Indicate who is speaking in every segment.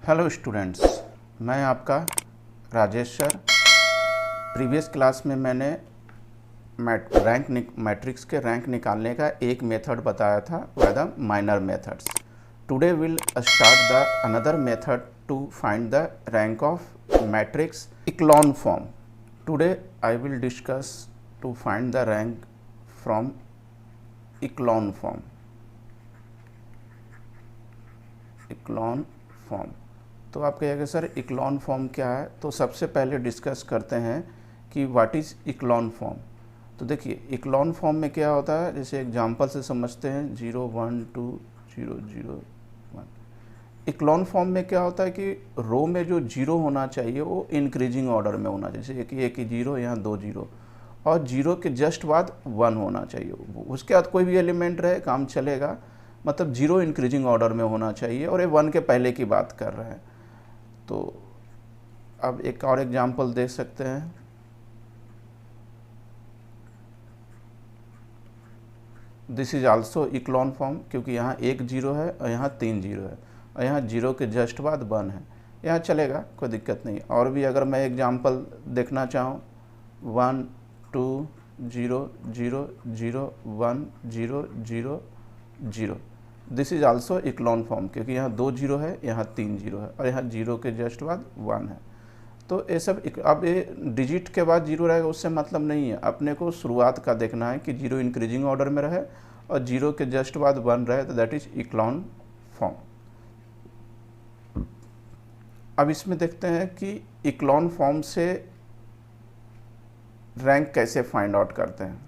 Speaker 1: Hello students, मैं आपका Rajesh sir. Previous class में मैंने मैट्रिक्स के रैंक निकालने का एक मेथड बताया था, वह the minor methods. Today will start the another method to find the rank of matrix echelon form. Today I will discuss to find the rank from echelon form. Echelon form तो आप कहिएगा sir इक्लॉन form क्या है। तो सबसे पहले discuss करते हैं कि व्हाट इज़ इक्लॉन फॉर्म। तो देखिए इक्लॉन फॉर्म में क्या होता है, जैसे एग्जांपल से समझते हैं 0 1 2 0 0 1। इक्लॉन फॉर्म में क्या होता है कि रो में जो जीरो होना चाहिए वो इंक्रीजिंग ऑर्डर में होना चाहिए, जैसे एक ही जीरो, यहाँ 2 जीरो, और जीरो के जस्ट बाद 1 होना चाहिए। उसके बाद कोई भी एलिमेंट रहे काम चलेगा, मतलब जीरो इंक्रीजिंग ऑर्डर में होना चाहिए, और ये 1 के पहले की बात कर रहे हैं। तो अब एक और एग्जांपल दे सकते हैं। दिस इज आल्सो इक्लॉन फॉर्म, क्योंकि यहाँ एक जीरो है और यहाँ 3 जीरो है, और यहाँ जीरो के जस्ट बाद 1 है, यहाँ चलेगा, कोई दिक्कत नहीं। और भी अगर मैं एग्जांपल देखना चाहूँ 1 2 0 0 0 1 0 0 0, दिस इज आल्सो इक्लॉन फॉर्म, क्योंकि यहाँ 2 जीरो है, यहाँ 3 जीरो है, और यहाँ जीरो के जस्ट बाद 1 है। तो ये सब अब ये डिजिट के बाद जीरो रहेगा उससे मतलब नहीं है, अपने को शुरुआत का देखना है कि जीरो इंक्रीजिंग ऑर्डर में रहे और जीरो के जस्ट बाद 1 रहे, तो दैट इज इक्लॉन फॉर्म। अब इसमें देखते हैं कि इक्लॉन फॉर्म से रैंक कैसे फाइंड आउट करते हैं।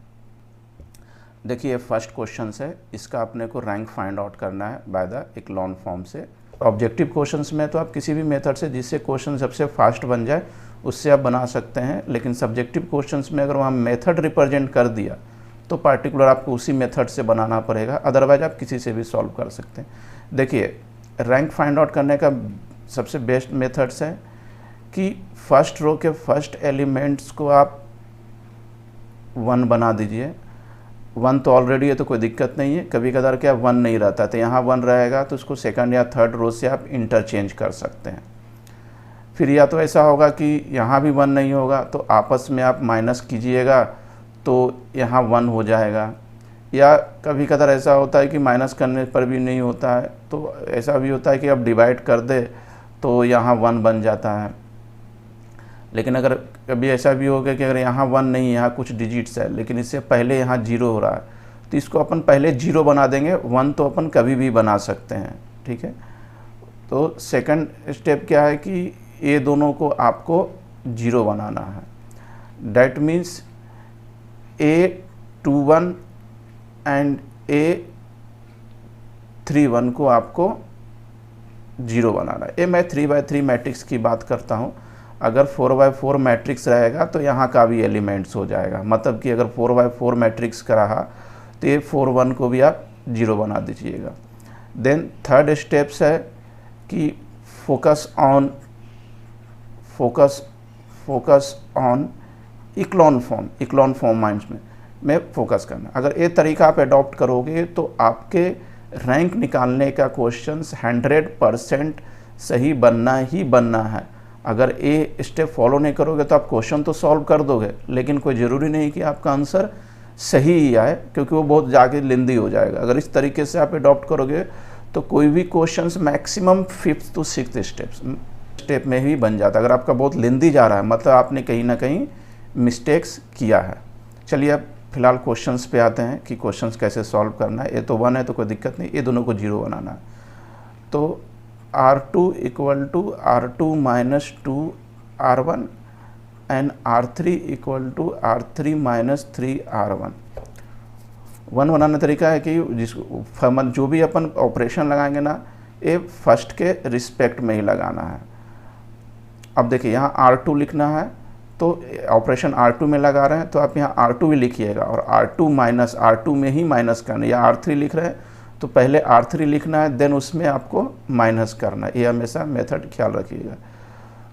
Speaker 1: देखिए फर्स्ट क्वेश्चन है, इसका अपने को रैंक फाइंड आउट करना है बाय द इक्लॉन फॉर्म से। ऑब्जेक्टिव क्वेश्चंस में तो आप किसी भी मेथड से जिससे क्वेश्चन सबसे फास्ट बन जाए उससे आप बना सकते हैं, लेकिन सब्जेक्टिव क्वेश्चंस में अगर वहाँ मेथड रिप्रेजेंट कर दिया तो पार्टिकुलर आपको उसी मेथड से बनाना पड़ेगा, अदरवाइज आप किसी से भी सॉल्व कर सकते हैं। देखिए रैंक फाइंड आउट करने का सबसे बेस्ट मेथड्स है कि फर्स्ट रो के फर्स्ट एलिमेंट्स को आप 1 बना दीजिए। 1 तो ऑलरेडी है तो कोई दिक्कत नहीं है, कभी कभार क्या 1 नहीं रहता, तो यहाँ 1 रहेगा तो उसको सेकंड या थर्ड रो से आप इंटरचेंज कर सकते हैं। फिर या तो ऐसा होगा कि यहाँ भी 1 नहीं होगा तो आपस में आप माइनस कीजिएगा तो यहाँ 1 हो जाएगा, या कभी कभार ऐसा होता है कि माइनस करने पर भी नहीं होता है, तो ऐसा भी होता है कि आप डिवाइड कर दे तो यहाँ 1 बन जाता है। लेकिन अगर कभी ऐसा भी होगा कि अगर यहाँ 1 नहीं, यहाँ कुछ डिजिट्स है लेकिन इससे पहले यहाँ 0 हो रहा है, तो इसको अपन पहले 0 बना देंगे, 1 तो अपन कभी भी बना सकते हैं, ठीक है। तो सेकंड स्टेप क्या है कि ये दोनों को आपको 0 बनाना है। That means A21 and A31 को आपको 0 बनाना है। ये मैं 3x3 मैट्रिक्स की बात करता हूँ। अगर 4x4 मैट्रिक्स रहेगा तो यहाँ का भी एलिमेंट्स हो जाएगा, मतलब कि अगर 4x4 मैट्रिक्स का रहा तो ये 4 1 को भी आप 0 बना दीजिएगा। देन थर्ड स्टेप्स है कि फोकस ऑन इक्लॉन फॉर्म माइंड्स में फोकस करना। अगर ये तरीका आप अडॉप्ट करोगे तो आपके रैंक निकालने का क्वेश्चंस 100% सही बनना ही बनना है। अगर ये स्टेप फॉलो नहीं करोगे तो आप क्वेश्चन तो सॉल्व कर दोगे, लेकिन कोई ज़रूरी नहीं कि आपका आंसर सही ही आए, क्योंकि वो बहुत जाके लेंदी हो जाएगा। अगर इस तरीके से आप अडॉप्ट करोगे तो कोई भी questions maximum 5th to 6th step में ही बन जाता है। अगर आपका बहुत लेंदी जा रहा है मतलब आपने कहीं ना कहीं मिस्टेक्स किया है। चलिए अब फिलहाल क्वेश्चंस पे आते हैं कि क्वेश्चंस कैसे सॉल्व करना है। ये तो 1 है तो कोई दिक्कत नहीं, ये दोनों को 0 बनाना है। तो R2 equal to R2 minus 2 R1 and R3 equal to R3 minus 3 R1। 1 बनाने तरीका है कि जिसको जो भी अपन ऑपरेशन लगाएंगे ना, ये फर्स्ट के रिस्पेक्ट में ही लगाना है। अब देखिए यहाँ R2 लिखना है तो ऑपरेशन R2 में लगा रहे हैं तो आप यहाँ R2 भी लिखिएगा, और R2 माइनस R2 में ही माइनस करना है। या R3 लिख रहे हैं तो पहले R3 लिखना है, देन उसमें आपको माइनस करना है। ये हमेशा मेथड ख्याल रखिएगा।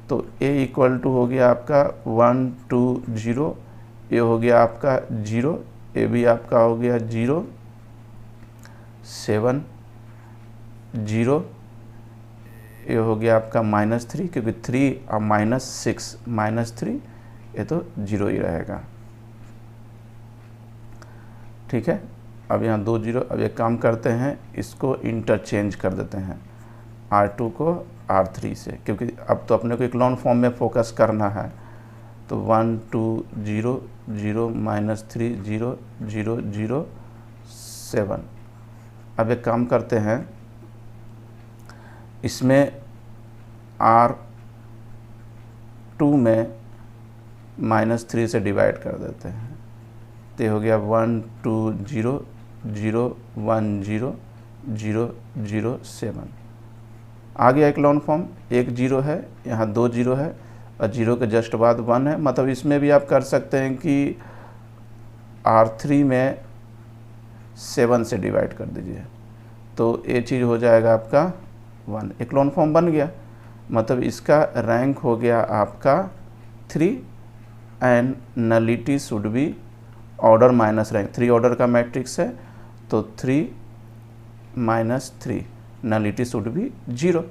Speaker 1: तो A इक्वल टू हो गया आपका 1 2 0, ये हो गया आपका 0, ये भी आपका हो गया 0 7 0, ये हो गया आपका -3, क्योंकि 3 और -6 -3, ये तो 0 ही रहेगा। ठीक है, अब यहाँ 2 0। अब एक काम करते हैं, इसको इंटरचेंज कर देते हैं R2 को R3 से, क्योंकि अब तो अपने को इक्लोन फॉर्म में फोकस करना है। तो 1 2 0 0 -3 0 0 0 7। अब एक काम करते हैं, इसमें R2 में -3 से डिवाइड कर देते हैं। तो हो गया 1 2 0 0 1 0 0 0 7। आ गया इक्लोन फॉर्म। एक 0 है, यहाँ 2 0 है और 0 के जस्ट बाद 1 है। मतलब इसमें भी आप कर सकते हैं कि R3 में 7 से डिवाइड कर दीजिए, तो ये चीज़ हो जाएगा आपका 1। इक्लोन फॉर्म बन गया। मतलब इसका रैंक हो गया आपका 3 and nullity should B order minus rank. 3 order का मैट्रिक्स है, तो 3 -3 नलिटी शुड बी 0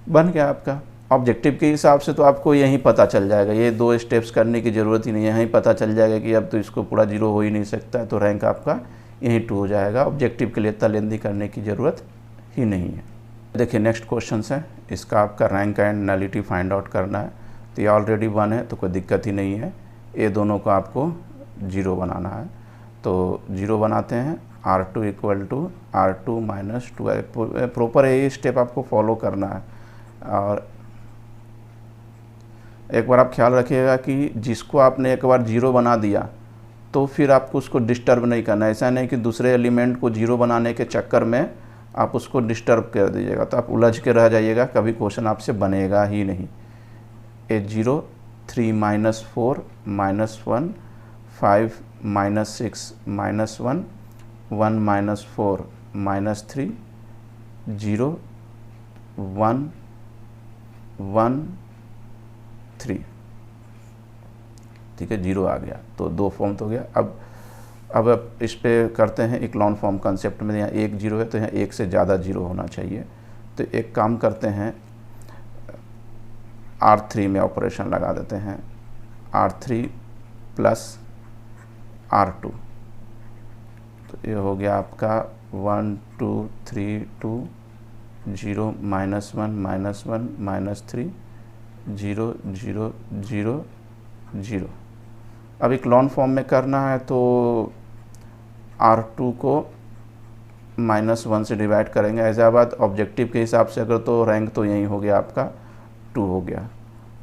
Speaker 1: बन गया आपका। ऑब्जेक्टिव के हिसाब से तो आपको यहीं पता चल जाएगा, ये 2 स्टेप्स करने की ज़रूरत ही नहीं है, यहीं पता चल जाएगा कि अब तो इसको पूरा 0 हो ही नहीं सकता है, तो रैंक आपका यहीं 2 हो जाएगा। ऑब्जेक्टिव के लिए इतना लेंदी करने की ज़रूरत ही नहीं है। देखिए नेक्स्ट क्वेश्चन है, इसका आपका rank and nullity find out करना है। तो ये ऑलरेडी 1 है, तो कोई दिक्कत ही नहीं है। ये दोनों को आपको 0 बनाना है, तो 0 बनाते हैं। R2 = R2 - 2। प्रॉपर ये स्टेप आपको फॉलो करना है। और एक बार आप ख्याल रखिएगा कि जिसको आपने एक बार 0 बना दिया तो फिर आपको उसको डिस्टर्ब नहीं करना है। ऐसा नहीं कि दूसरे एलिमेंट को 0 बनाने के चक्कर में आप उसको डिस्टर्ब कर दीजिएगा, तो आप उलझ के रह जाइएगा, कभी क्वेश्चन आपसे बनेगा ही नहीं। ए 0 3 - 4 -1 5 -6 -1 1 - 4 -3 0 1 1 3। ठीक है, 0 आ गया, तो 2 फॉर्म तो हो गया। अब इस पे करते हैं इक्लोन फॉर्म कंसेप्ट में। यहाँ 1 0 है, तो यहाँ 1 से ज़्यादा 0 होना चाहिए। तो एक काम करते हैं, R3 में ऑपरेशन लगा देते हैं, R3 + R2। तो ये हो गया आपका 1 2 3 2 0 -1 -1 -3 0 0 0 0। अब इक्लोन फॉर्म में करना है, तो R2 को -1 से डिवाइड करेंगे। ऐसा बात ऑब्जेक्टिव के हिसाब से अगर, तो रैंक तो यही हो गया आपका 2 हो गया।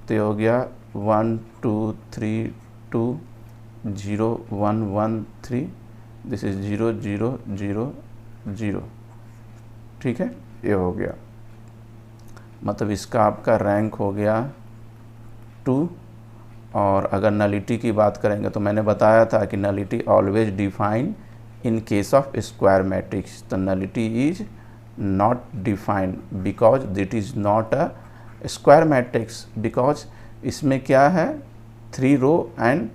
Speaker 1: तो ये हो गया 1 2 3 2 0 1 1 3। This is 0 0 0 0। ठीक है, ये हो गया। मतलब इसका आपका रैंक हो गया 2। और अगर नलिटी की बात करेंगे, तो मैंने बताया था कि nullity always define in case of square matrix. तो nullity is not defined because that is not a square matrix, because इसमें क्या है, 3 रो एंड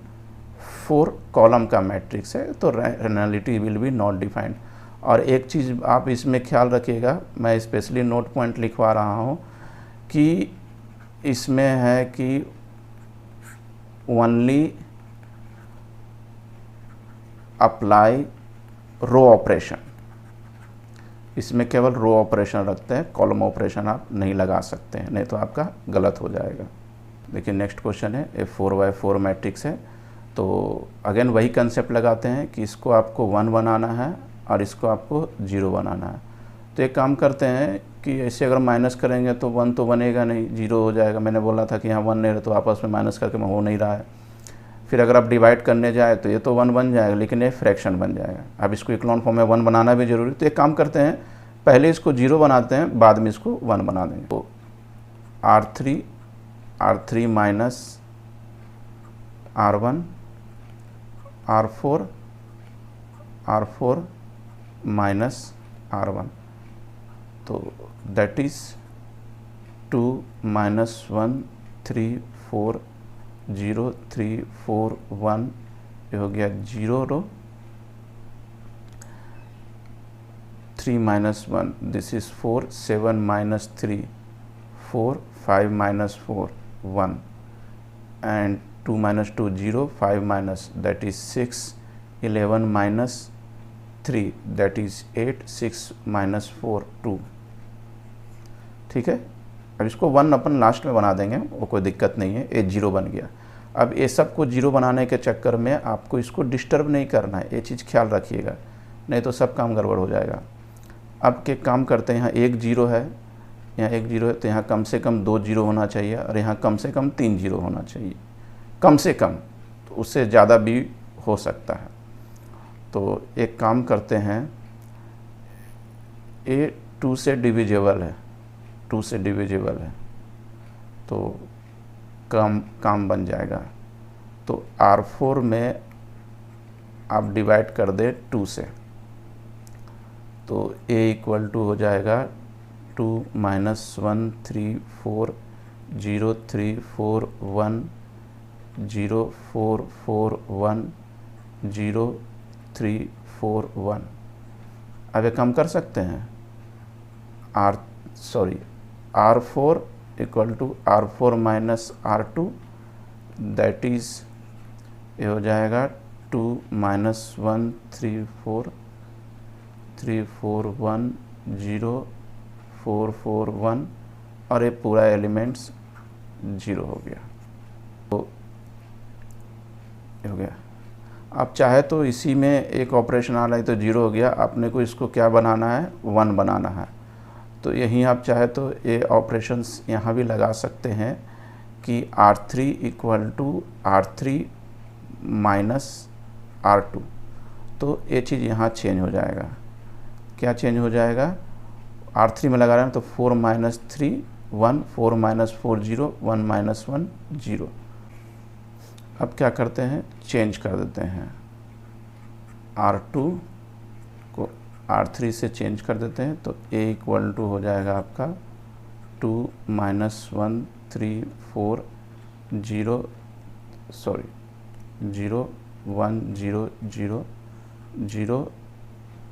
Speaker 1: 4 कॉलम का मैट्रिक्स है, तो nullity will be not defined. और एक चीज़ आप इसमें ख्याल रखिएगा, मैं स्पेशली नोट पॉइंट लिखवा रहा हूँ कि इसमें है कि ओनली अप्लाई रो ऑपरेशन। इसमें केवल रो ऑपरेशन रखते हैं, कॉलम ऑपरेशन आप नहीं लगा सकते हैं, नहीं तो आपका गलत हो जाएगा। देखिए नेक्स्ट क्वेश्चन है, ए 4x4 मैट्रिक्स है। तो अगेन वही कंसेप्ट लगाते हैं कि इसको आपको 1 बनाना है और इसको आपको 0 बनाना है। तो एक काम करते हैं कि ऐसे अगर माइनस करेंगे तो 1 तो बनेगा नहीं, 0 हो जाएगा। मैंने बोला था कि यहाँ 1 नहीं रहा, तो आपस में माइनस करके हो नहीं रहा है। फिर अगर आप डिवाइड करने जाए तो ये तो 1 बन जाएगा, लेकिन ये फ्रैक्शन बन जाएगा। अब इसको इक्लोन फॉर्म में 1 बनाना भी जरूरी। तो एक काम करते हैं, पहले इसको 0 बनाते हैं, बाद में इसको 1 बना देंगे। तो R3 - R1 R4 - R1। तो दैट इज 2 - 1 3 4 0 3 4 1। ये हो गया 0 रो, 3 - 1 this is 4 7 - 3 4, 5 minus 4, 1, and 2 minus 2, 0, 5 minus, that is 6, 11 minus 3, that is 8, 6 minus 4, 2। ठीक है, अब इसको 1 अपन लास्ट में बना देंगे, वो कोई दिक्कत नहीं है, ये 0 बन गया। अब ये सब को 0 बनाने के चक्कर में आपको इसको डिस्टर्ब नहीं करना है, ये चीज़ ख्याल रखिएगा, नहीं तो सब काम गड़बड़ हो जाएगा। अब के काम करते हैं, यहाँ 1 0 है, यहाँ 1 0 है, तो यहाँ कम से कम 2 0 होना चाहिए और यहाँ कम से कम 3 0 होना चाहिए, कम से कम, तो उससे ज़्यादा भी हो सकता है। तो एक काम करते हैं, ये 2 से डिविजिबल है, 2 से डिविजिबल है, तो काम बन जाएगा। तो R4 में आप डिवाइड कर दे 2 से, तो A इक्वल टू हो जाएगा 2 minus 1 3 4 0 3 4 1 0 4 4 1 0 3 4 1। अब ये कम कर सकते हैं, R4 equal to R4 minus R2, that is ये हो जाएगा 2 minus 1 3 4 3 4 1 0 4 4 1, और ये पूरा एलिमेंट्स 0 हो गया। तो हो गया। आप चाहे तो इसी में एक ऑपरेशन आ रहा है तो 0 हो गया, आपने को इसको क्या बनाना है, 1 बनाना है। तो यहीं आप चाहे तो ये ऑपरेशंस यहाँ भी लगा सकते हैं कि R3 equal to R3 minus R2, तो ये चीज़ यहाँ चेंज हो जाएगा। क्या चेंज हो जाएगा, R3 में लगा रहे हैं तो 4 minus 3 1, 4 minus 4 0, 1 minus 1 0। अब क्या करते हैं, चेंज कर देते हैं, R2 को R3 से चेंज कर देते हैं, तो A इक्वल टू हो जाएगा आपका 2 minus 1 3 4 0 0 1 0 0 0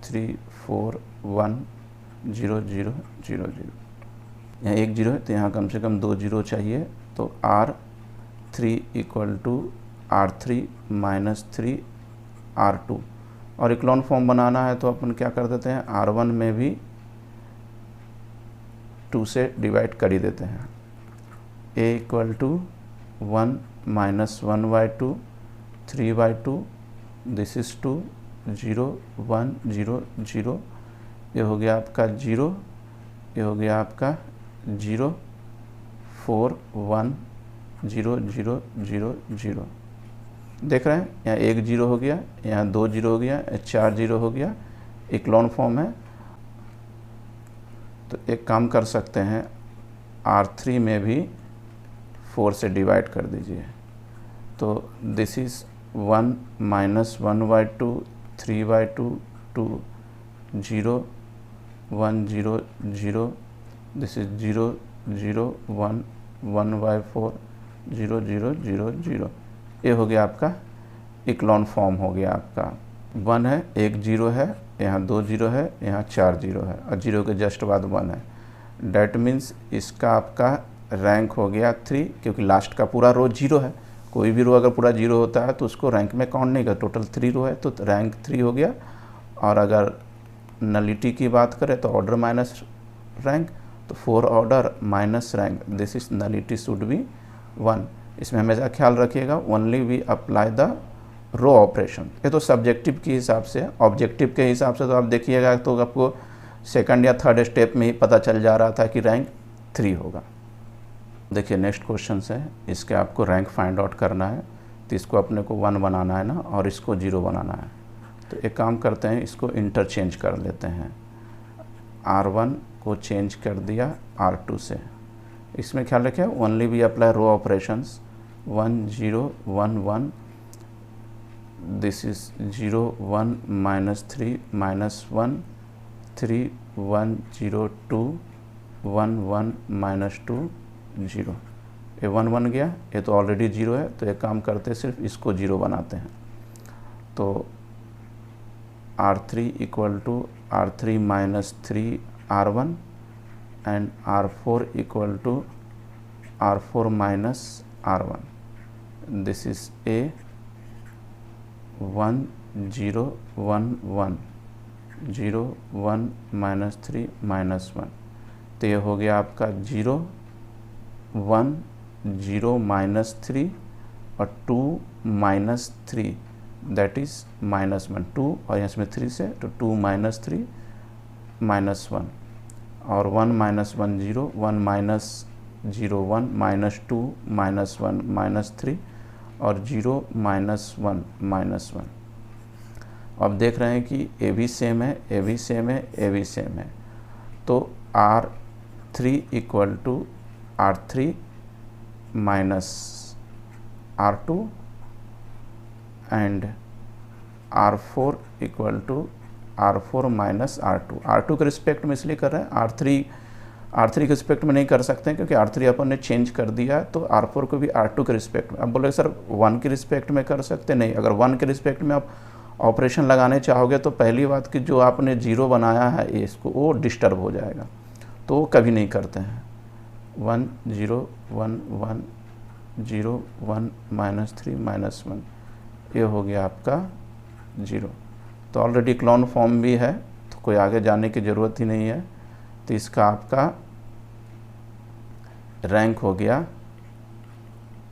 Speaker 1: 3 4 1 0 0 0 0। यहाँ 1 0 है तो यहाँ कम से कम 2 0 चाहिए, तो R3 equal to R3 minus 3 R2, और इक्लोन फॉर्म बनाना है तो अपन क्या कर देते हैं, R1 में भी 2 से डिवाइड कर ही देते हैं। A equal to 1 minus 1/2 3/2, this is 2 0 1 0 0, ये हो गया आपका 0, ये हो गया आपका 0 4 1 0 0 0 0। देख रहे हैं, यहाँ 1 0 हो गया, यहाँ 2 0 हो गया, 4 0 हो गया, इक्लोन फॉर्म है। तो एक काम कर सकते हैं, R3 में भी 4 से डिवाइड कर दीजिए, तो this is 1 minus 1/2 3/2 2 0 1 0 0, this is 0 0 1 1/4 0 0 0 0। ये हो गया आपका इक्लोन फॉर्म हो गया आपका। 1 है, 1 0 है, यहाँ 2 0 है, यहाँ 4 0 है, और 0 के जस्ट बाद 1 है। डैट मीन्स इसका आपका रैंक हो गया 3, क्योंकि लास्ट का पूरा रो 0 है। कोई भी रो अगर पूरा 0 होता है तो उसको रैंक में काउंट नहीं कर, टोटल 3 रो है तो रैंक 3 हो गया। और अगर नलिटी की बात करें तो ऑर्डर माइनस रैंक, तो 4 order minus rank, this is nullity should be 1। इसमें हमेशा ख्याल रखिएगा, only we apply the row operation. ये तो सब्जेक्टिव के हिसाब से, ऑब्जेक्टिव के हिसाब से तो आप देखिएगा तो आपको सेकंड या थर्ड स्टेप में ही पता चल जा रहा था कि रैंक 3 होगा। देखिए नेक्स्ट क्वेश्चन है, इसके आपको रैंक फाइंड आउट करना है, तो इसको अपने को 1 बनाना है ना, और इसको 0 बनाना है। तो एक काम करते हैं, इसको इंटरचेंज कर लेते हैं, R1 को चेंज कर दिया R2 से। इसमें ख्याल रखें, only we apply row operations, 1 0 1 1, this is 0 1 -3 -1 3 1 0 2 1 1 -2 0। ये 1 बन गया, ये तो ऑलरेडी 0 है, तो एक काम करते हैं, सिर्फ इसको 0 बनाते हैं। तो R3 equal to R3 -3 R1, and R4 equal to R4 minus R1. This is A 1 0 1 1 0 1 minus 3 minus 1. तो ये हो गया आपका 0 1 0 minus 3 और 2 minus 3 दैट इज़ माइनस 1. 2 और यहाँ इसमें 3 से तो 2 minus 3 minus 1 और 1 minus 1 0 1 minus 0 1 minus 2 minus 1 minus 3 और 0 minus 1 minus 1. अब देख रहे हैं कि ए भी सेम है, ए भी सेम है, ए भी सेम है. तो R3 equal to R3 minus R2 and R4 equal to R4 minus R2. R2 के रिस्पेक्ट में इसलिए कर रहे हैं, R3 के रिस्पेक्ट में नहीं कर सकते हैं क्योंकि R3 अपन ने चेंज कर दिया, तो R4 को भी R2 के रिस्पेक्ट में. अब बोले सर 1 के रिस्पेक्ट में कर सकते नहीं. अगर 1 के रिस्पेक्ट में आप ऑपरेशन लगाने चाहोगे तो पहली बात कि जो आपने 0 बनाया है इसको वो डिस्टर्ब हो जाएगा, तो वो कभी नहीं करते हैं. 1 0 1 1 0 1 माइनस 3 माइनस 1, ये हो गया आपका 0. तो ऑलरेडी क्लोन फॉर्म भी है तो कोई आगे जाने की ज़रूरत ही नहीं है. तो इसका आपका रैंक हो गया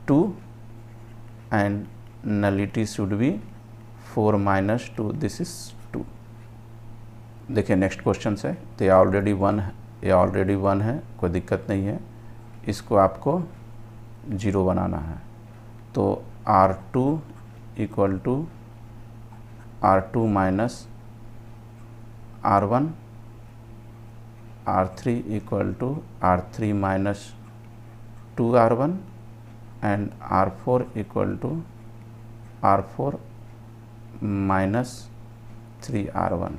Speaker 1: 2 and nullity should B 4 minus 2. This is 2. देखिए नेक्स्ट क्वेश्चन है. तो ये ऑलरेडी 1 है, ये ऑलरेडी 1 है, कोई दिक्कत नहीं है. इसको आपको 0 बनाना है. तो R2 equal to R2 minus R1, R3 equal to R3 minus 2R1 and R4 equal to R4 minus 3R1.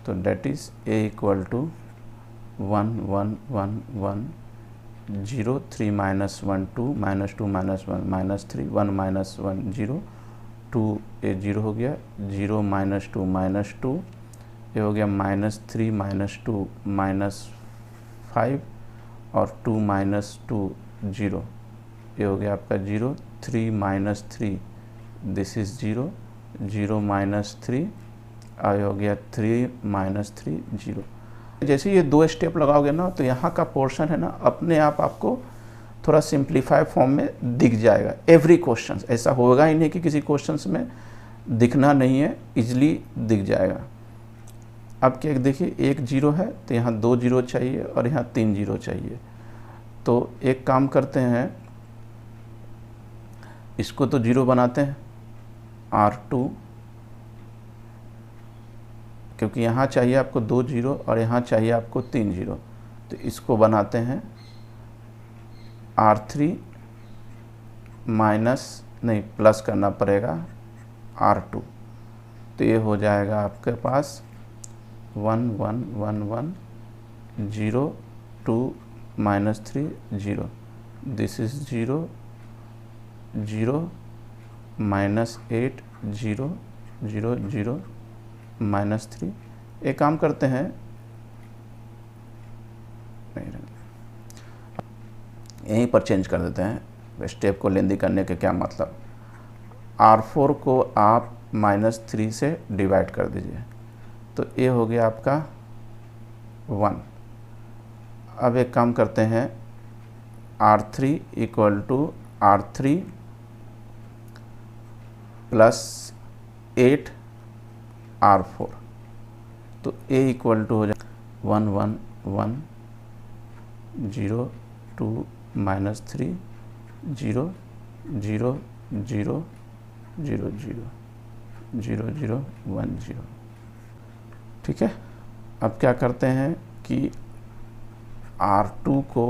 Speaker 1: तो that is A equal to 1 1 1 1 0 3 minus 1 2 minus 2 minus 1 minus 3 1 minus 1 0 2 ये 0 हो गया. 0 माइनस 2 माइनस 2, ये हो गया minus 3 minus 2 minus 5 और 2 minus 2 0, ये हो गया आपका 0. 3 माइनस 3 दिस इज़ 0 0 माइनस 3 और हो गया 3 माइनस 3 0. जैसे ये 2 स्टेप लगाओगे ना तो यहाँ का पोर्शन है ना अपने आप आपको थोड़ा सिंप्लीफाई फॉर्म में दिख जाएगा. एवरी क्वेश्चन ऐसा होगा ही नहीं कि किसी क्वेश्चन में दिखना नहीं है, इजली दिख जाएगा. अब क्या देखिए, एक 0 है तो यहाँ 2 0 चाहिए और यहाँ 3 0 चाहिए. तो एक काम करते हैं, इसको तो 0 बनाते हैं R2, क्योंकि यहाँ चाहिए आपको 2 0 और यहाँ चाहिए आपको 3 0. तो इसको बनाते हैं R3 माइनस नहीं प्लस करना पड़ेगा R2. तो ये हो जाएगा आपके पास 1 1 1 1 0 2 minus 3 0. This is 0 0 minus 8 0 0 0 minus 3. एक काम करते हैं, यहीं पर चेंज कर देते हैं, स्टेप को लेंदी करने के क्या मतलब. R4 को आप -3 से डिवाइड कर दीजिए, तो ये हो गया आपका 1. अब एक काम करते हैं, R3 equal to R3 plus 8 R4. तो A इक्वल टू हो जाए 1 1 1 0 2 माइनस 3 0 0 0 0 0 0 0 1 0. ठीक है. अब क्या करते हैं कि R2 को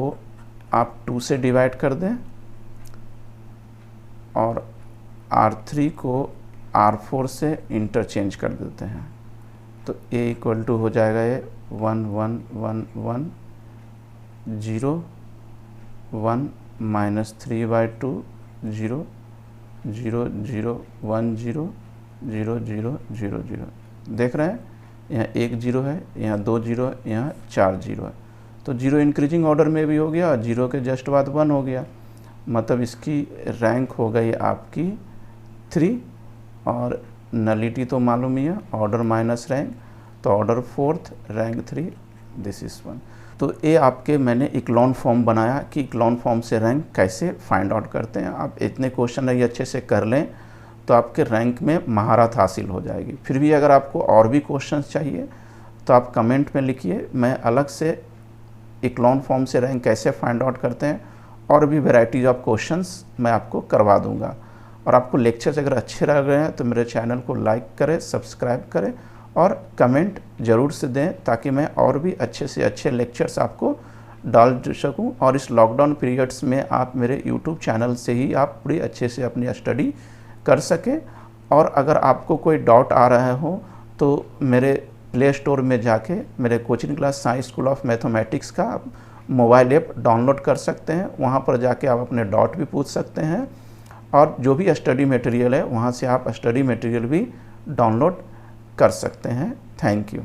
Speaker 1: आप 2 से डिवाइड कर दें और R3 को R4 से इंटरचेंज कर देते हैं. तो A इक्वल टू हो जाएगा ये 1 1 1 1 0 1 माइनस 3/2 0 0 0 1 0 0 0 0 0. देख रहे हैं, यहाँ 1 0 है, यहाँ 2 0 है, यहाँ 4 0 है. तो 0 इंक्रीजिंग ऑर्डर में भी हो गया और 0 के जस्ट बाद 1 हो गया, मतलब इसकी रैंक हो गई आपकी 3 और नलिटी तो मालूम ही है, ऑर्डर माइनस रैंक, तो order 4th rank 3, this is 1। तो ये आपके मैंने इक्लॉन फॉर्म बनाया कि इक्लॉन फॉर्म से रैंक कैसे फाइंड आउट करते हैं। आप इतने क्वेश्चन ये अच्छे से कर लें तो आपके रैंक में महारत हासिल हो जाएगी। फिर भी अगर आपको और भी क्वेश्चंस चाहिए तो आप कमेंट में लिखिए, मैं अलग से इक्लॉन फॉर्म से रैंक कैसे फाइंड आउट करते हैं और भी वैरायटीज़ ऑफ क्वेश्चंस मैं आपको करवा दूंगा। और आपको लेक्चर्स अगर अच्छे लग रहे हैं तो मेरे चैनल को लाइक करें, सब्सक्राइब करें और कमेंट ज़रूर से दें ताकि मैं और भी अच्छे से अच्छे लेक्चर्स आपको डाल सकूं। और इस लॉकडाउन पीरियड्स में आप मेरे यूट्यूब चैनल से ही आप बड़ी अच्छे से अपनी स्टडी कर सकें। और अगर आपको कोई डाउट आ रहा हो तो मेरे प्ले स्टोर में जाके मेरे coaching class science school of mathematics का आप मोबाइल ऐप डाउनलोड कर सकते हैं। वहाँ पर जाके आप अपने डाउट भी पूछ सकते हैं और जो भी स्टडी मटेरियल है वहाँ से आप स्टडी मटेरियल भी डाउनलोड कर सकते हैं। Thank you.